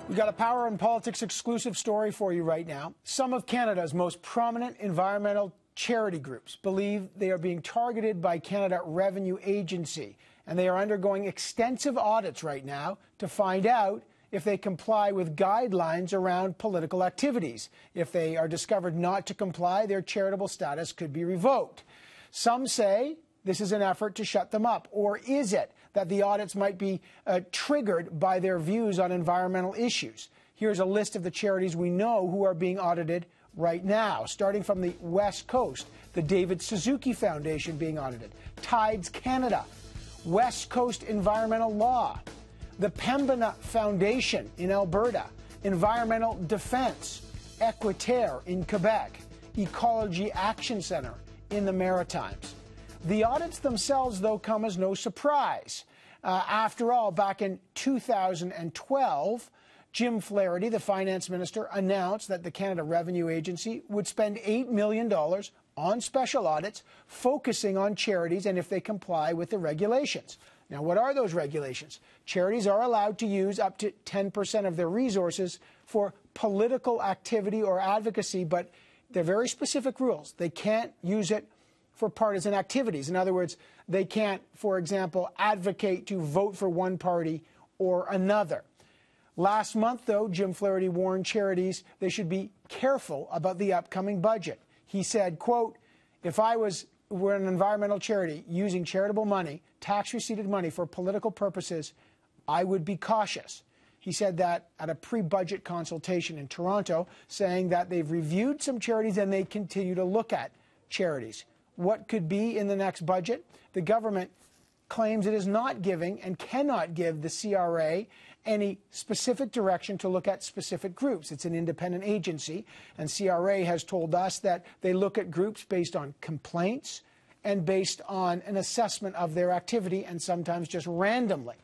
We got a Power and Politics exclusive story for you right now. Some of Canada's most prominent environmental charity groups believe they are being targeted by Canada Revenue Agency, and they are undergoing extensive audits right now to find out if they comply with guidelines around political activities. If they are discovered not to comply, their charitable status could be revoked. Some say this is an effort to shut them up, or is it that the audits might be triggered by their views on environmental issues? Here's a list of the charities we know who are being audited right now. Starting from the West Coast, the David Suzuki Foundation being audited, Tides Canada, West Coast Environmental Law, the Pembina Foundation in Alberta, Environmental Defence, Equiterre in Quebec, Ecology Action Centre in the Maritimes. The audits themselves, though, come as no surprise. After all, back in 2012, Jim Flaherty, the finance minister, announced that the Canada Revenue Agency would spend $8 million on special audits focusing on charities and if they comply with the regulations. Now, what are those regulations? Charities are allowed to use up to 10% of their resources for political activity or advocacy, but they're very specific rules. They can't use it for partisan activities. In other words, they can't, for example, advocate to vote for one party or another. Last month, though, Jim Flaherty warned charities they should be careful about the upcoming budget. He said, quote, if I were an environmental charity using charitable money, tax-receipted money for political purposes, I would be cautious. He said that at a pre-budget consultation in Toronto, saying that they've reviewed some charities and they continue to look at charities. What could be in the next budget? The government claims it is not giving and cannot give the CRA any specific direction to look at specific groups. It's an independent agency, and CRA has told us that they look at groups based on complaints and based on an assessment of their activity, and sometimes just randomly.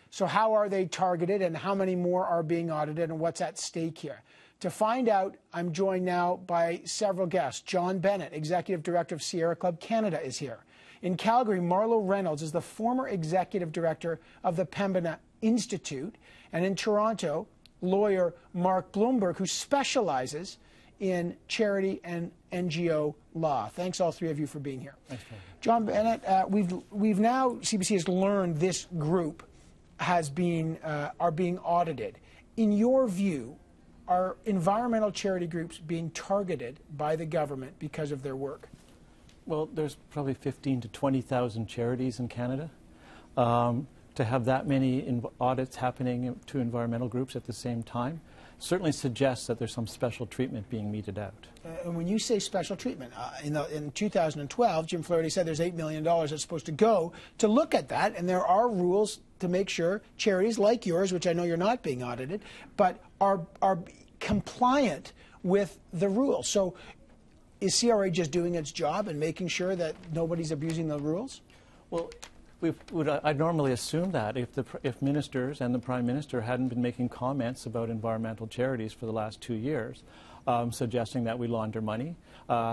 So how are they targeted, and how many more are being audited, and what's at stake here? To find out, I'm joined now by several guests. John Bennett, Executive Director of Sierra Club Canada, is here. In Calgary, Marlo Reynolds is the former Executive Director of the Pembina Institute. And in Toronto, lawyer Mark Bloomberg, who specializes in charity and NGO law. Thanks, all three of you, for being here. Thanks, John Bennett, we've now, CBC has learned this group are being audited. In your view, are environmental charity groups being targeted by the government because of their work? Well, there's probably 15,000 to 20,000 charities in Canada. To have that many audits happening to environmental groups at the same time certainly suggests that there's some special treatment being meted out. And when you say special treatment, in 2012, Jim Flaherty said there's $8 million that's supposed to go to look at that, and there are rules to make sure charities like yours, which I know you're not being audited, but are compliant with the rules. So is CRA just doing its job and making sure that nobody's abusing the rules? Well, I'd normally assume that if ministers and the Prime Minister hadn't been making comments about environmental charities for the last 2 years, suggesting that we launder money,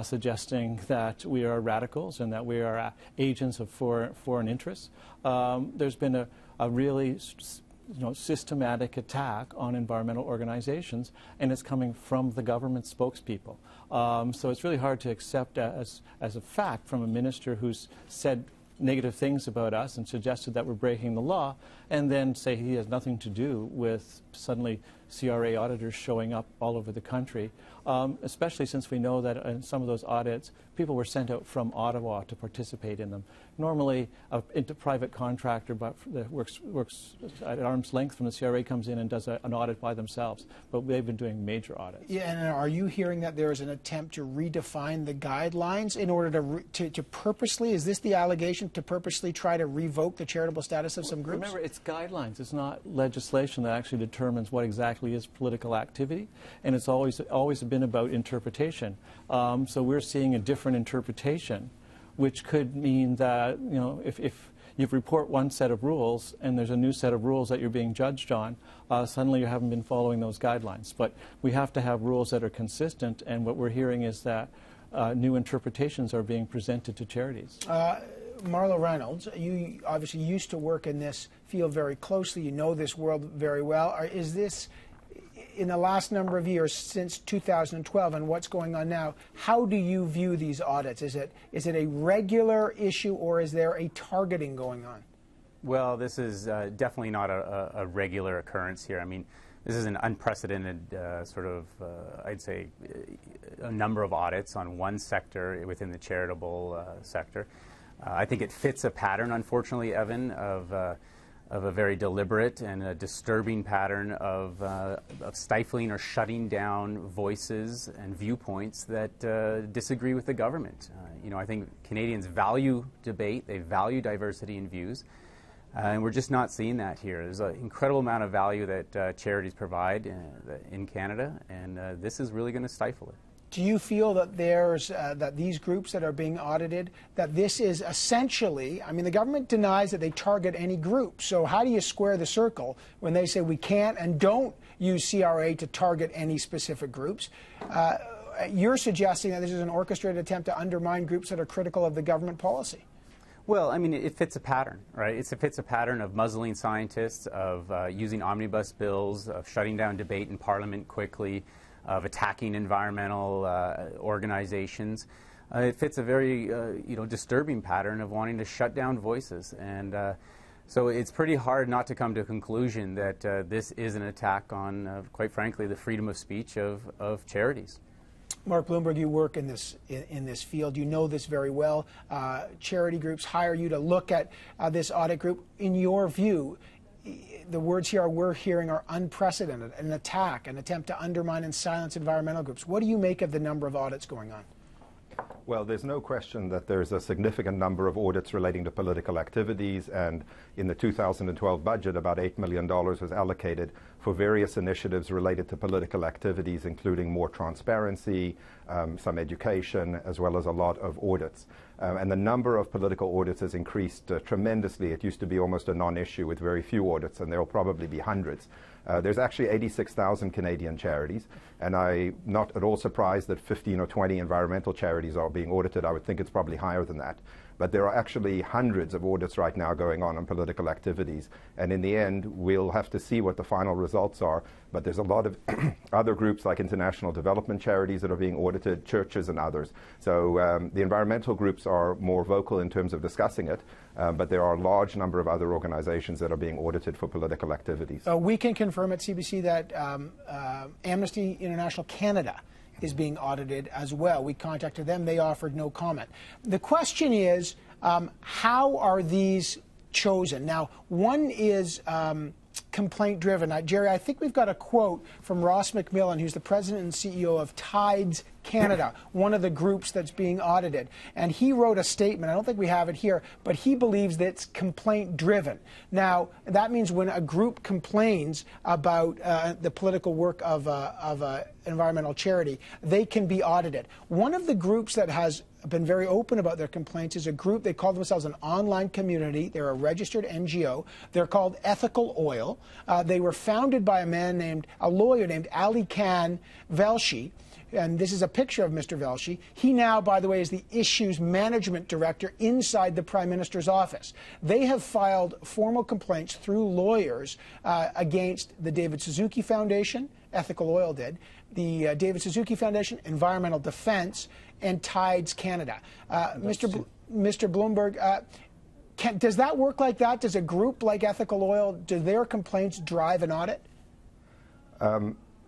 suggesting that we are radicals and that we are agents of foreign interests, there's been a really systematic attack on environmental organizations, and it's coming from the government spokespeople. So it's really hard to accept as a fact from a minister who's said negative things about us and suggested that we're breaking the law, and then say he has nothing to do with suddenly CRA auditors showing up all over the country, especially since we know that in some of those audits, people were sent out from Ottawa to participate in them. Normally, a private contractor that works at arm's length from the CRA comes in and does an audit by themselves, but they've been doing major audits. Yeah, and are you hearing that there is an attempt to redefine the guidelines in order to purposely, is this the allegation, to purposely try to revoke the charitable status of some groups? Remember, it's guidelines. It's not legislation that actually determines what exactly is political activity, and it's always been about interpretation. So we're seeing a different interpretation, which could mean that, you know, if you report one set of rules and there's a new set of rules that you're being judged on, suddenly you haven't been following those guidelines. But we have to have rules that are consistent, and what we're hearing is that new interpretations are being presented to charities. Marlo Reynolds, you obviously used to work in this field very closely. You know this world very well. Is this in the last number of years since 2012 and what's going on now, how do you view these audits? Is it a regular issue, or is there a targeting going on? Well, this is definitely not a regular occurrence here. I mean, this is an unprecedented I'd say, a number of audits on one sector within the charitable sector. I think it fits a pattern, unfortunately, Evan, of a very deliberate and a disturbing pattern of stifling or shutting down voices and viewpoints that disagree with the government. I think Canadians value debate, they value diversity in views, and we're just not seeing that here. There's an incredible amount of value that charities provide in Canada, and this is really going to stifle it. Do you feel that that these groups that are being audited, that this is essentially, I mean, the government denies that they target any group. So how do you square the circle when they say we can't and don't use CRA to target any specific groups? You're suggesting that this is an orchestrated attempt to undermine groups that are critical of the government policy. Well, I mean, it fits a pattern, right? It fits a pattern of muzzling scientists, of using omnibus bills, of shutting down debate in Parliament quickly, of attacking environmental organizations. It fits a very disturbing pattern of wanting to shut down voices, and so it's pretty hard not to come to a conclusion that this is an attack on, quite frankly, the freedom of speech of charities. Mark Bloomberg, you work in this field. You know this very well. Charity groups hire you to look at this audit group. In your view, the words here we're hearing are unprecedented, an attack, an attempt to undermine and silence environmental groups. What do you make of the number of audits going on? Well, there's no question that there's a significant number of audits relating to political activities, and in the 2012 budget, about $8 million was allocated for various initiatives related to political activities, including more transparency, some education, as well as a lot of audits. And the number of political audits has increased tremendously. It used to be almost a non-issue with very few audits, and there will probably be hundreds. There's actually 86,000 Canadian charities, and I'm not at all surprised that 15 or 20 environmental charities are being audited. I would think it's probably higher than that. But there are actually hundreds of audits right now going on political activities. And in the end, we'll have to see what the final results are. But there's a lot of other groups like international development charities that are being audited, churches and others. So the environmental groups are more vocal in terms of discussing it. But there are a large number of other organizations that are being audited for political activities. We can confirm at CBC that Amnesty International Canada is being audited as well. We contacted them. They offered no comment. The question is, how are these chosen? Now, one is complaint-driven. Jerry, I think we've got a quote from Ross McMillan, who's the president and CEO of Tides Canada, one of the groups that's being audited. And he wrote a statement. I don't think we have it here, but he believes that it's complaint-driven. Now, that means when a group complains about the political work of an environmental charity, they can be audited. One of the groups that has been very open about their complaints is a group, they call themselves an online community. They're a registered NGO. They're called Ethical Oil. They were founded by a lawyer named Ali Khan Velshi. And this is a picture of Mr. Velshi. He now, by the way, is the Issues Management Director inside the Prime Minister's office. They have filed formal complaints through lawyers against the David Suzuki Foundation, Ethical Oil did, the David Suzuki Foundation, Environmental Defense, and Tides Canada. Mr. Bloomberg, does that work like that? Does a group like Ethical Oil, do their complaints drive an audit?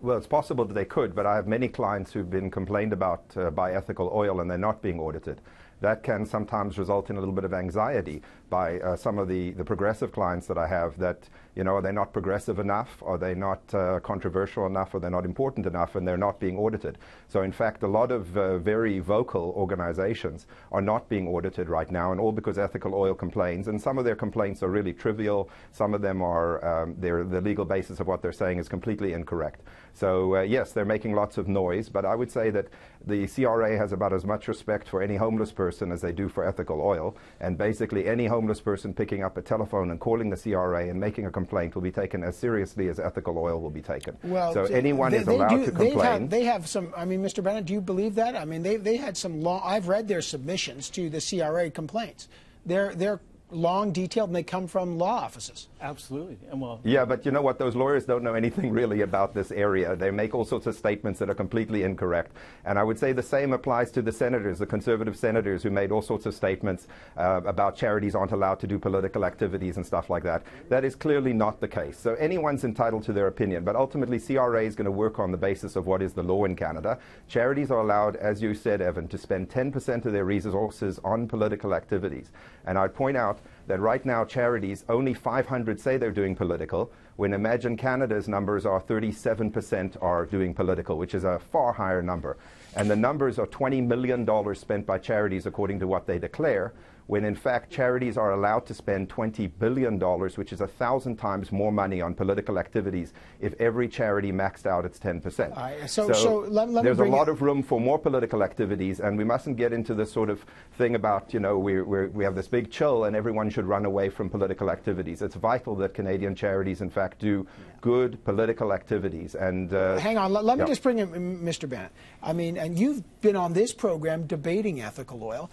Well, it's possible that they could, but I have many clients who've been complained about by Ethical Oil and they're not being audited. That can sometimes result in a little bit of anxiety by some of the progressive clients that I have that, are they not progressive enough? Are they not controversial enough? Are they not important enough? And they're not being audited. So, in fact, a lot of very vocal organizations are not being audited right now, and all because Ethical Oil complains. And some of their complaints are really trivial. Some of them are, the legal basis of what they're saying is completely incorrect. So, yes, they're making lots of noise, but I would say that the CRA has about as much respect for any homeless person as they do for Ethical Oil. And basically, any homeless person picking up a telephone and calling the CRA and making a complaint will be taken as seriously as Ethical Oil will be taken. Well, so anyone is allowed to complain. They have some, I mean, Mr. Bennett, do you believe that? I mean, they had some long, I've read their submissions to the CRA complaints. They're long, detailed, and they come from law offices. Absolutely. And well, yeah, but you know what? Those lawyers don't know anything really about this area. They make all sorts of statements that are completely incorrect. And I would say the same applies to the senators, the conservative senators who made all sorts of statements about charities aren't allowed to do political activities and stuff like that. That is clearly not the case. So anyone's entitled to their opinion. But ultimately, CRA is going to work on the basis of what is the law in Canada. Charities are allowed, as you said, Evan, to spend 10% of their resources on political activities. And I'd point out that right now charities, only 500 say they're doing political, when Imagine Canada's numbers are 37% are doing political, which is a far higher number. And the numbers are $20 million spent by charities according to what they declare, when in fact charities are allowed to spend $20 billion, which is 1,000 times more money on political activities if every charity maxed out its 10%. So let there's me a lot of room for more political activities, and we mustn't get into this sort of thing about, you know, we have this big chill and everyone should run away from political activities. It's vital that Canadian charities, in fact, do good political activities. And hang on, let me just bring in Mr. Bennett. I mean, and you've been on this program debating ethical oil.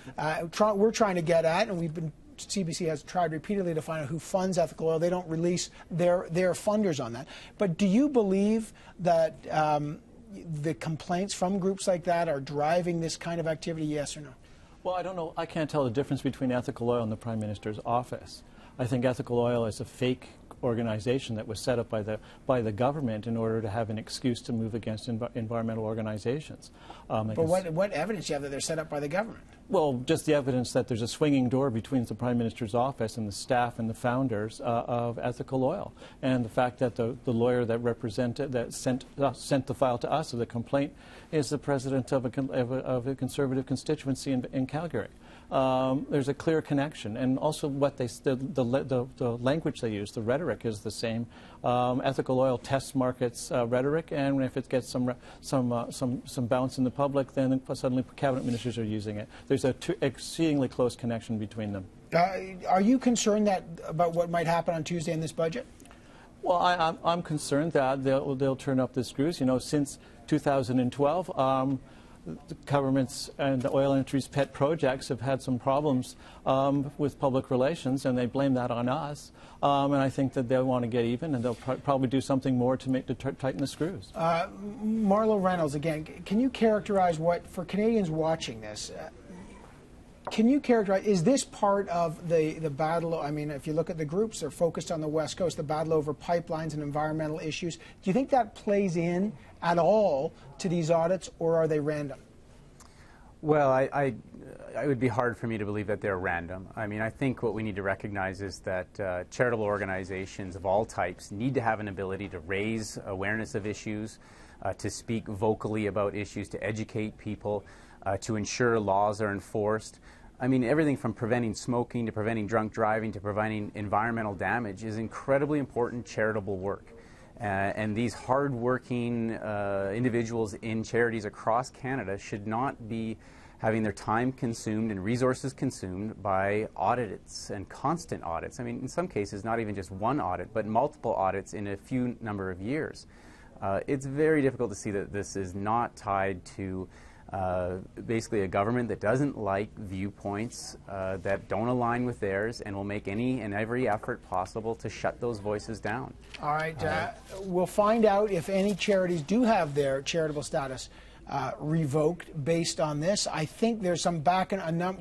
We're trying to get at, and CBC has tried repeatedly to find out who funds ethical oil. They don't release their funders on that. But do you believe that the complaints from groups like that are driving this kind of activity, yes or no? Well, I don't know. I can't tell the difference between ethical oil and the Prime Minister's office. I think ethical oil is a fake organization that was set up by the government in order to have an excuse to move against environmental organizations. But what evidence do you have that they're set up by the government? Well, just the evidence that there's a swinging door between the Prime Minister's office and the staff and the founders of ethical oil, and the fact that the lawyer that sent the file to us of the complaint is the president of a conservative constituency in Calgary. There's a clear connection, and also what the language they use, the rhetoric is the same. Ethical oil test markets rhetoric, and if it gets some bounce in the public, then suddenly cabinet ministers are using it. There's a exceedingly close connection between them. Are you concerned about what might happen on Tuesday in this budget? Well, I'm concerned that they'll turn up the screws. You know, since 2012. The governments and the oil industry's pet projects have had some problems with public relations, and they blame that on us. And I think that they'll want to get even, and they'll probably do something more to tighten the screws. Marlo Reynolds, again, can you characterize for Canadians watching this, can you characterize, is this part of the battle? I mean, if you look at the groups, they're focused on the West Coast, the battle over pipelines and environmental issues. Do you think that plays in at all to these audits, or are they random? Well, it would be hard for me to believe that they're random. I mean, I think what we need to recognize is that charitable organizations of all types need to have an ability to raise awareness of issues, to speak vocally about issues, to educate people, to ensure laws are enforced. I mean, everything from preventing smoking to preventing drunk driving to preventing environmental damage is incredibly important charitable work. And these hard-working individuals in charities across Canada should not be having their time consumed and resources consumed by audits and constant audits. I mean, in some cases, not even just one audit, but multiple audits in a few number of years. It's very difficult to see that this is not tied to basically a government that doesn't like viewpoints that don't align with theirs and will make any and every effort possible to shut those voices down. All right. We'll find out if any charities do have their charitable status revoked based on this. I think there's some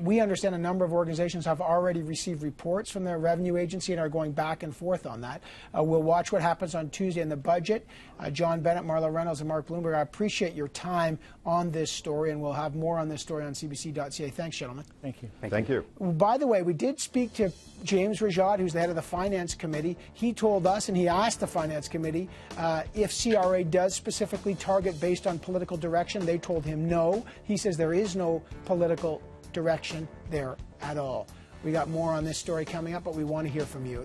we understand a number of organizations have already received reports from their revenue agency and are going back and forth on that. We'll watch what happens on Tuesday in the budget. John Bennett, Marlo Reynolds, and Mark Bloomberg, I appreciate your time on this story, and we'll have more on this story on CBC.ca. Thanks, gentlemen. Thank you. Thank you. By the way, we did speak to James Rajad, who's the head of the Finance Committee. He told us, and he asked the Finance Committee, if CRA does specifically target based on political direction. They told him no. He says there is no political direction there at all. We got more on this story coming up, but we want to hear from you.